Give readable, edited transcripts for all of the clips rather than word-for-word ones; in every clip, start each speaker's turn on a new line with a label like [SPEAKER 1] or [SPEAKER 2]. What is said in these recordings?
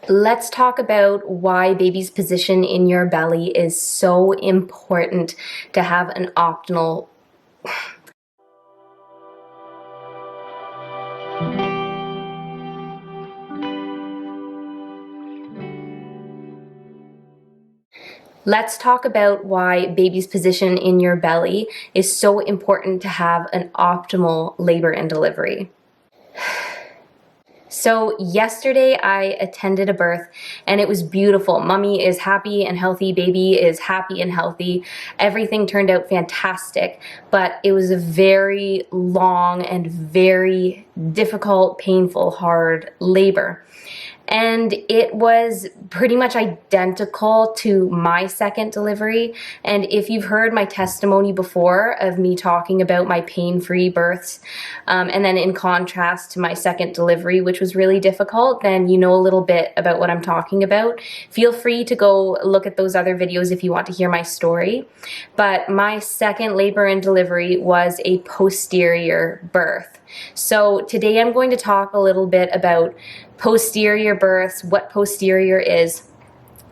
[SPEAKER 1] Let's talk about why baby's position in your belly is so important to have an optimal. Let's talk about why baby's position in your belly is so important to have an optimal labor and delivery. So yesterday I attended a birth and it was beautiful. Mommy is happy and healthy, baby is happy and healthy. Everything turned out fantastic, but it was a very long and very difficult, painful, hard labor. And it was pretty much identical to my second delivery. And if you've heard my testimony before of me talking about my pain-free births, and then in contrast to my second delivery, which was really difficult, then you know a little bit about what I'm talking about. Feel free to go look at those other videos if you want to hear my story. But my second labor and delivery was a posterior birth. So today I'm going to talk a little bit about posterior births, what posterior is,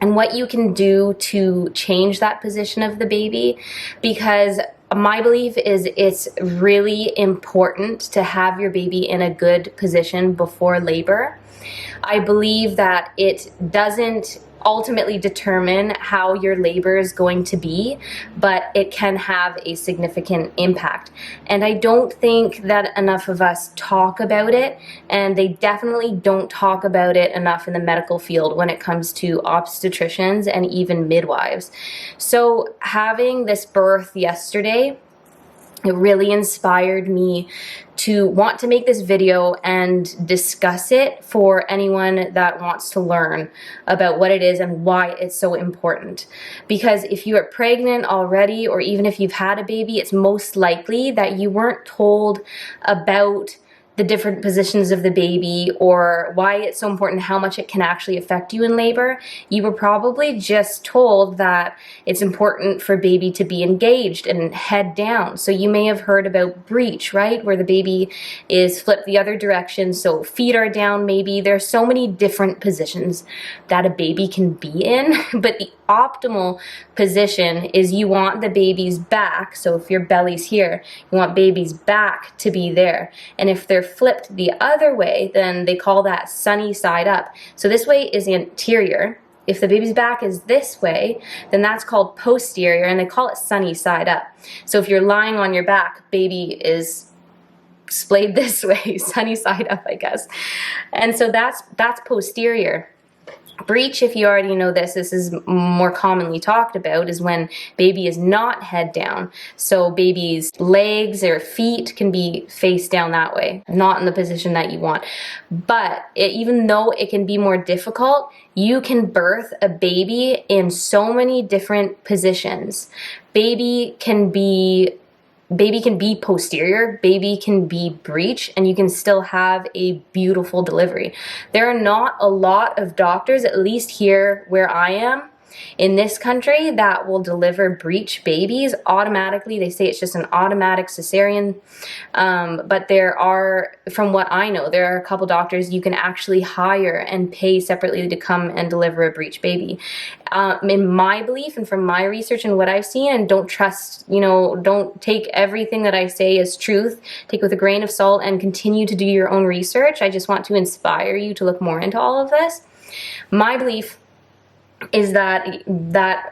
[SPEAKER 1] and what you can do to change that position of the baby, because my belief is it's really important to have your baby in a good position before labor. I believe that it doesn't ultimately determine how your labor is going to be, but it can have a significant impact. And I don't think that enough of us talk about it, and they definitely don't talk about it enough in the medical field when it comes to obstetricians and even midwives. So having this birth yesterday, it really inspired me to want to make this video and discuss it for anyone that wants to learn about what it is and why it's so important. Because if you are pregnant already, or even if you've had a baby, it's most likely that you weren't told about the different positions of the baby or why it's so important, how much it can actually affect you in labor. You were probably just told that it's important for baby to be engaged and head down. So you may have heard about breech, right? Where the baby is flipped the other direction, so feet are down maybe. There's so many different positions that a baby can be in, but the optimal position is you want the baby's back. So if your belly's here, you want baby's back to be there. And if they're flipped the other way, then they call that sunny side up. So this way is anterior. If the baby's back is this way, then that's called posterior, and they call it sunny side up. So if you're lying on your back, baby is splayed this way, sunny side up, I guess. And so that's posterior. Breech, if you already know this is more commonly talked about, is when baby is not head down. So baby's legs or feet can be face down that way, not in the position that you want. But even though it can be more difficult, you can birth a baby in so many different positions. Baby can be posterior, baby can be breech, and you can still have a beautiful delivery. There are not a lot of doctors, at least here where I am in this country, that will deliver breech babies automatically. They say it's just an automatic cesarean, but there are, from what I know, there are a couple doctors you can actually hire and pay separately to come and deliver a breech baby. In my belief and from my research and what I've seen, and don't trust, don't take everything that I say as truth, take it with a grain of salt and continue to do your own research. I just want to inspire you to look more into all of this. My belief is that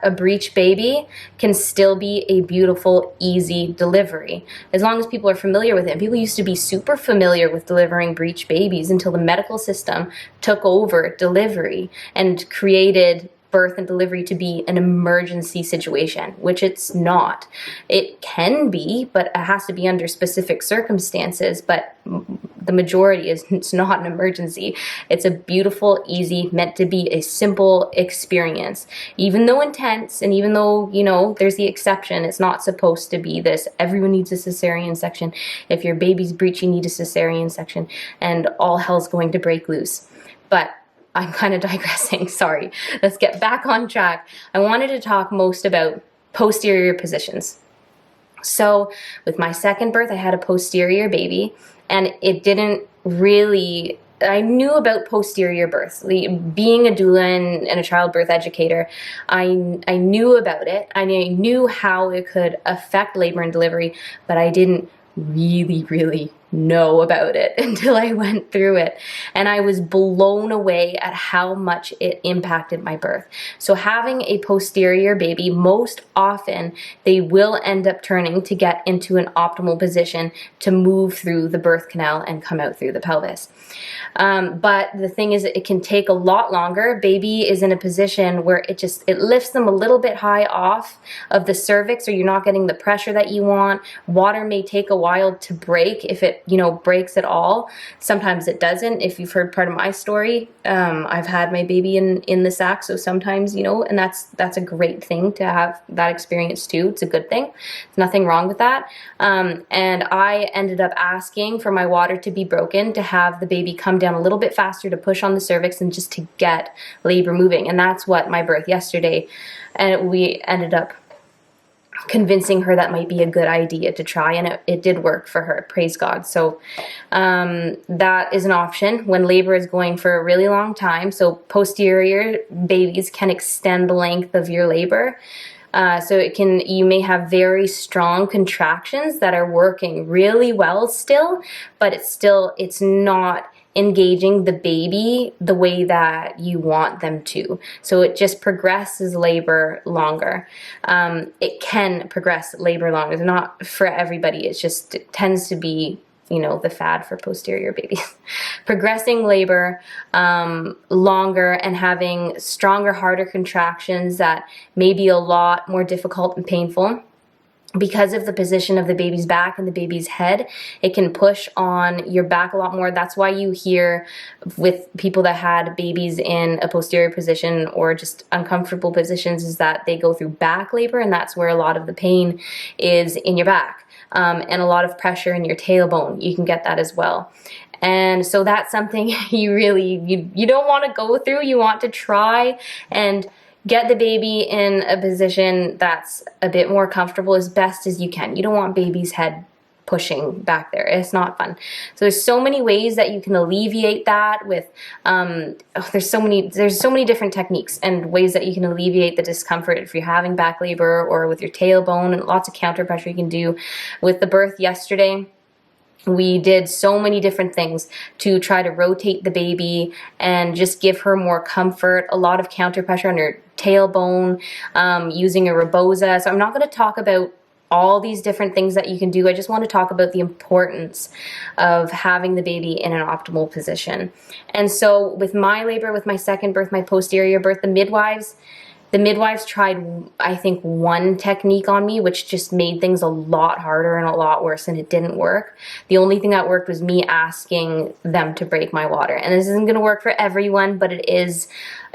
[SPEAKER 1] a breech baby can still be a beautiful, easy delivery, as long as people are familiar with it. People used to be super familiar with delivering breech babies until the medical system took over delivery and created birth and delivery to be an emergency situation, which it's not. It can be, but it has to be under specific circumstances, but the majority is it's not an emergency. It's a beautiful, easy, meant to be a simple experience. Even though intense, and even though, there's the exception, it's not supposed to be this, everyone needs a cesarean section. If your baby's breech, you need a cesarean section, and all hell's going to break loose. But I'm kind of digressing, sorry. Let's get back on track. I wanted to talk most about posterior positions. So with my second birth, I had a posterior baby, and it didn't really I knew about posterior birth. Being a doula and a childbirth educator, I knew about it. I knew how it could affect labor and delivery, but I didn't really know about it until I went through it. And I was blown away at how much it impacted my birth. So having a posterior baby, most often they will end up turning to get into an optimal position to move through the birth canal and come out through the pelvis. But the thing is, it can take a lot longer. Baby is in a position where it lifts them a little bit high off of the cervix, or you're not getting the pressure that you want. Water may take a while to break, if it breaks at all. Sometimes it doesn't. If you've heard part of my story, I've had my baby in the sac, so sometimes, and that's a great thing to have that experience too. It's a good thing. There's nothing wrong with that. And I ended up asking for my water to be broken, to have the baby come down a little bit faster, to push on the cervix and just to get labor moving. And that's what my birth yesterday, and we ended up convincing her that might be a good idea to try, and it did work for her, praise God. So that is an option when labor is going for a really long time. So posterior babies can extend the length of your labor. So you may have very strong contractions that are working really well still, but it's not engaging the baby the way that you want them to. So it just progresses labor longer. It can progress labor longer. It's not for everybody. It tends to be, the fad for posterior babies. Progressing labor longer and having stronger, harder contractions that may be a lot more difficult and painful. Because of the position of the baby's back and the baby's head, it can push on your back a lot more. That's why you hear with people that had babies in a posterior position or just uncomfortable positions is that they go through back labor, and that's where a lot of the pain is in your back, and a lot of pressure in your tailbone. You can get that as well. And so that's something you don't want to go through. You want to try and get the baby in a position that's a bit more comfortable as best as you can. You don't want baby's head pushing back there. It's not fun. So there's so many ways that you can alleviate that with, there's so many different techniques and ways that you can alleviate the discomfort if you're having back labor or with your tailbone, and lots of counter pressure you can do. With the birth yesterday, we did so many different things to try to rotate the baby and just give her more comfort. A lot of counter pressure on her tailbone, using a rebosa. So I'm not going to talk about all these different things that you can do. I just want to talk about the importance of having the baby in an optimal position. And so with my labor, with my second birth, my posterior birth, the midwives tried, I think, one technique on me, which just made things a lot harder and a lot worse, and it didn't work. The only thing that worked was me asking them to break my water. And this isn't going to work for everyone, but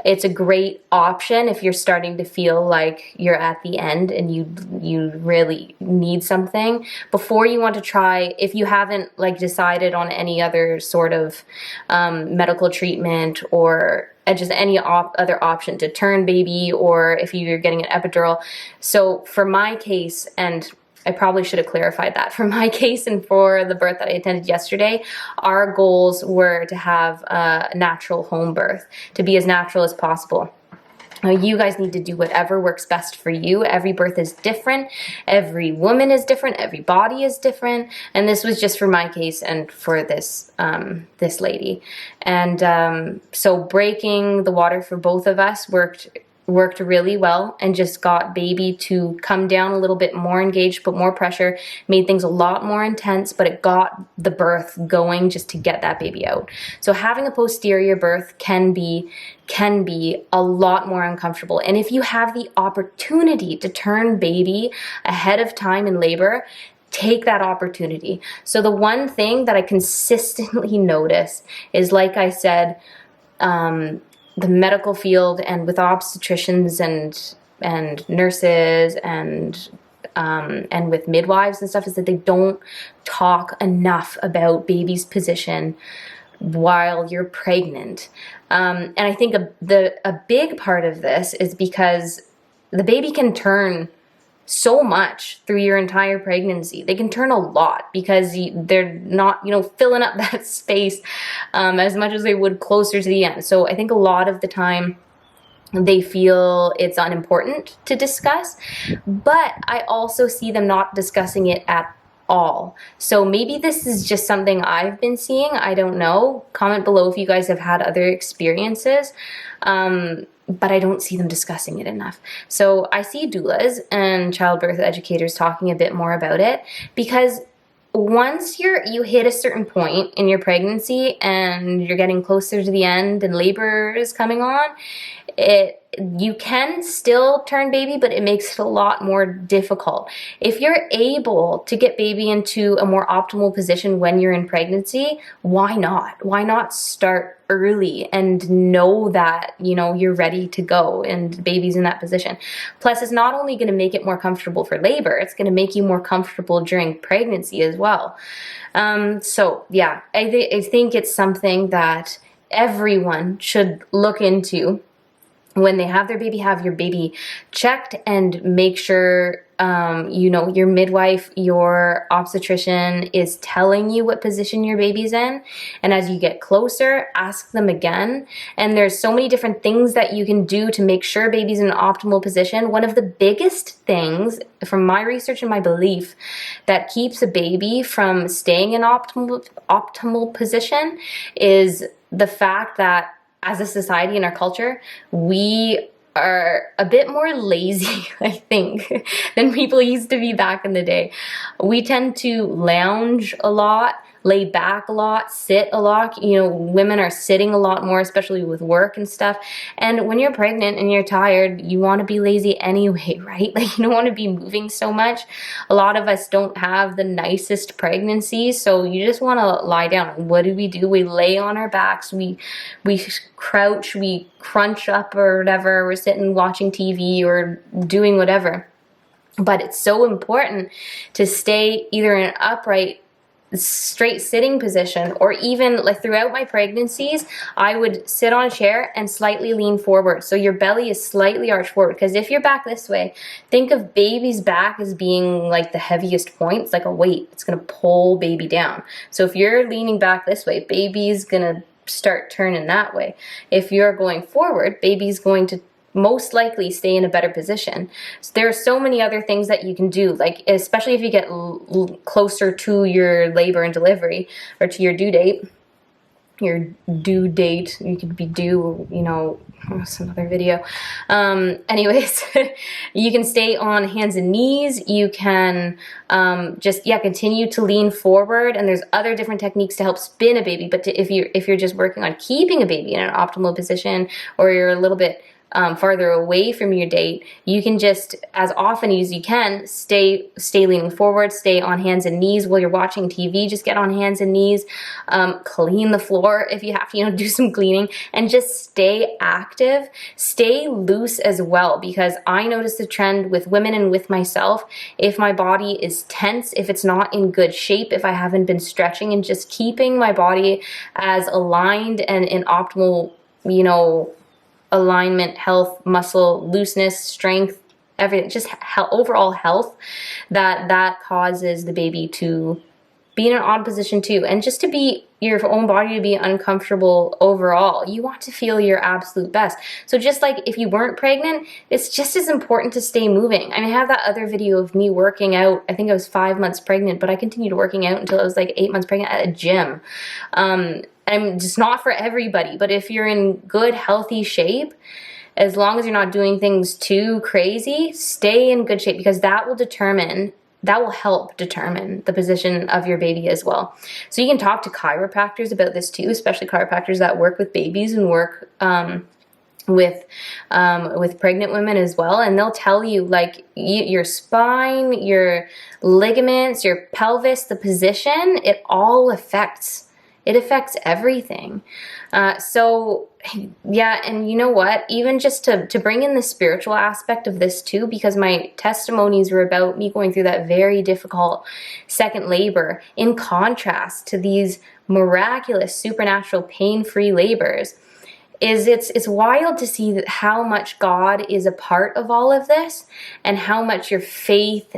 [SPEAKER 1] it's a great option if you're starting to feel like you're at the end and you really need something. Before you want to try, if you haven't decided on any other sort of medical treatment or just any other option to turn baby, or if you're getting an epidural. So for my case, and I probably should have clarified that, for my case and for the birth that I attended yesterday, our goals were to have a natural home birth, to be as natural as possible. Now, you guys need to do whatever works best for you. Every birth is different. Every woman is different. Every body is different. And this was just for my case and for this lady. And so breaking the water for both of us worked really well, and just got baby to come down a little bit more engaged, put more pressure, made things a lot more intense, but it got the birth going just to get that baby out. So having a posterior birth can be a lot more uncomfortable. And if you have the opportunity to turn baby ahead of time in labor, take that opportunity. So the one thing that I consistently notice is, like I said, the medical field and with obstetricians and nurses and with midwives and stuff, is that they don't talk enough about baby's position while you're pregnant. And I think a big part of this is because the baby can turn so much through your entire pregnancy. They can turn a lot because they're not, you know, filling up that space as much as they would closer to the end. So I think a lot of the time they feel it's unimportant to discuss, but I also see them not discussing it at all. So maybe this is just something I've been seeing. I don't know. Comment below if you guys have had other experiences. But I don't see them discussing it enough. So I see doulas and childbirth educators talking a bit more about it, because once you hit a certain point in your pregnancy and you're getting closer to the end and labor is coming on, you can still turn baby, but it makes it a lot more difficult. If you're able to get baby into a more optimal position when you're in pregnancy, why not? Why not start early and know that, you know, you're ready to go and baby's in that position. Plus, it's not only going to make it more comfortable for labor, it's going to make you more comfortable during pregnancy as well. So yeah, I think it's something that everyone should look into. When they have their baby, have your baby checked and make sure, you know, your midwife, your obstetrician is telling you what position your baby's in. And as you get closer, ask them again. And there's so many different things that you can do to make sure baby's in an optimal position. One of the biggest things from my research and my belief that keeps a baby from staying in optimal position is the fact that as a society in our culture, we are a bit more lazy, I think, than people used to be back in the day. We tend to lounge a lot, lay back a lot, sit a lot. You know, women are sitting a lot more, especially with work and stuff. And when you're pregnant and you're tired, you want to be lazy anyway, right? Like, you don't want to be moving so much. A lot of us don't have the nicest pregnancies, so you just want to lie down. What do? We lay on our backs, we crouch, we crunch up or whatever, we're sitting watching TV or doing whatever. But it's so important to stay either in an upright, straight sitting position, or even like throughout my pregnancies, I would sit on a chair and slightly lean forward. So your belly is slightly arched forward, because if you're back this way, think of baby's back as being like the heaviest point. It's like a weight. It's going to pull baby down. So if you're leaning back this way, baby's going to start turning that way. If you're going forward, baby's going to most likely stay in a better position. So there are so many other things that you can do, like especially if you get closer to your labor and delivery, or to your due date. Your due date, you could be due, you know, that's another video. Anyways, you can stay on hands and knees. You can just continue to lean forward, and there's other different techniques to help spin a baby. But if you're just working on keeping a baby in an optimal position, or you're a little bit farther away from your date, you can just, as often as you can, stay leaning forward, stay on hands and knees while you're watching TV. Just get on hands and knees, clean the floor if you have to, you know, do some cleaning, and just stay active, stay loose as well. Because I noticed a trend with women and with myself. If my body is tense, if it's not in good shape, if I haven't been stretching and just keeping my body as aligned and in optimal, you know, alignment, health, muscle, looseness, strength, everything, just overall health, that causes the baby to be in an odd position too. And just to be your own body to be uncomfortable overall. You want to feel your absolute best. So just like if you weren't pregnant, it's just as important to stay moving. I mean, I have that other video of me working out. I think I was 5 months pregnant, but I continued working out until I was like 8 months pregnant at a gym. And just not for everybody, but if you're in good, healthy shape, as long as you're not doing things too crazy, stay in good shape, because that will help determine the position of your baby as well. So you can talk to chiropractors about this too, especially chiropractors that work with babies and work with pregnant women as well, and they'll tell you like your spine, your ligaments, your pelvis, the position, it affects everything. So yeah, and you know what, even just to bring in the spiritual aspect of this too, because my testimonies were about me going through that very difficult second labor, in contrast to these miraculous, supernatural, pain-free labors. is it's wild to see that how much God is a part of all of this, and how much your faith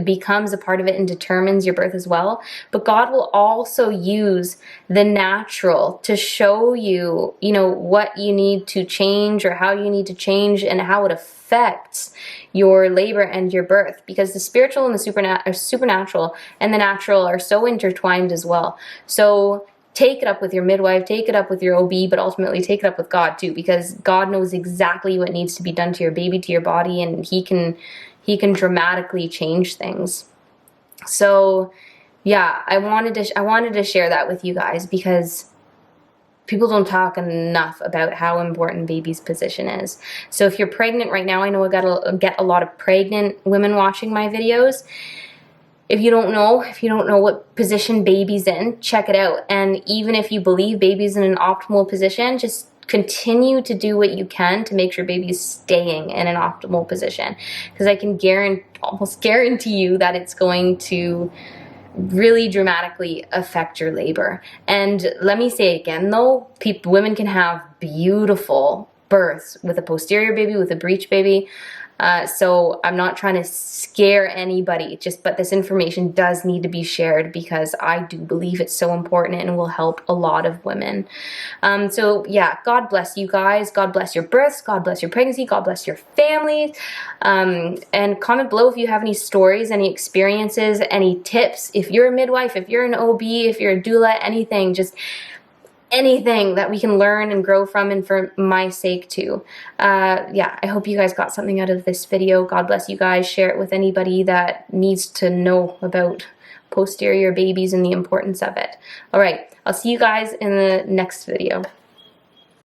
[SPEAKER 1] becomes a part of it and determines your birth as well. But God will also use the natural to show you, you know, what you need to change or how you need to change and how it affects your labor and your birth, because the spiritual and the supernatural and the natural are so intertwined as well. So take it up with your midwife, take it up with your OB, but ultimately take it up with God too, because God knows exactly what needs to be done to your baby, to your body, and he can dramatically change things. So yeah, I wanted to share that with you guys, because people don't talk enough about how important baby's position is. So if you're pregnant right now, I know I get a lot of pregnant women watching my videos. If you don't know what position baby's in, check it out. And even if you believe baby's in an optimal position, just continue to do what you can to make sure baby's staying in an optimal position. Because I can almost guarantee you that it's going to really dramatically affect your labor. And let me say it again though, women can have beautiful births with a posterior baby, with a breech baby. So I'm not trying to scare anybody, but this information does need to be shared, because I do believe it's so important and will help a lot of women. So yeah, God bless you guys. God bless your births. God bless your pregnancy. God bless your families. And comment below if you have any stories, any experiences, any tips. If you're a midwife, if you're an OB, if you're a doula, anything, just anything that we can learn and grow from, and for my sake too. Yeah, I hope you guys got something out of this video. God bless you guys. Share it with anybody that needs to know about posterior babies and the importance of it. All right, I'll see you guys in the next video.